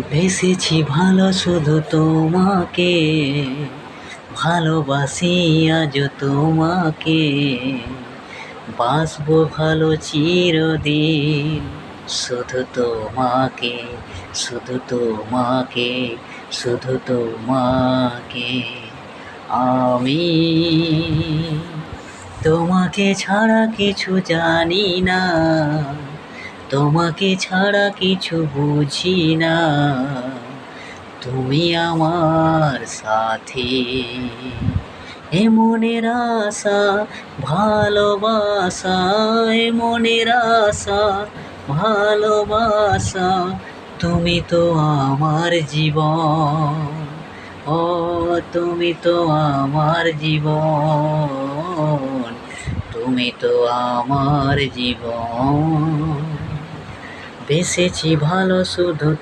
বেসেছি ভালো শুধু তোমাকে, ভালোবাসি আজ তোমাকে, বাসবো ভালো চিরদিন। শুধু তোমাকে, শুধু তোমাকে, শুধু তোমাকে। আমি তোমাকে ছাড়া কিছু জানি না, তোমাকে ছাড়া কিছু বুঝি না। তুমি আমার সাথী, এ মনের আশা ভালোবাসা, এ মনের আশা ভালোবাসা। তুমি তো আমার জীবন, ও তুমি তো আমার জীবন, তুমি তো আমার জীবন। বেসেছি ভালো শুধু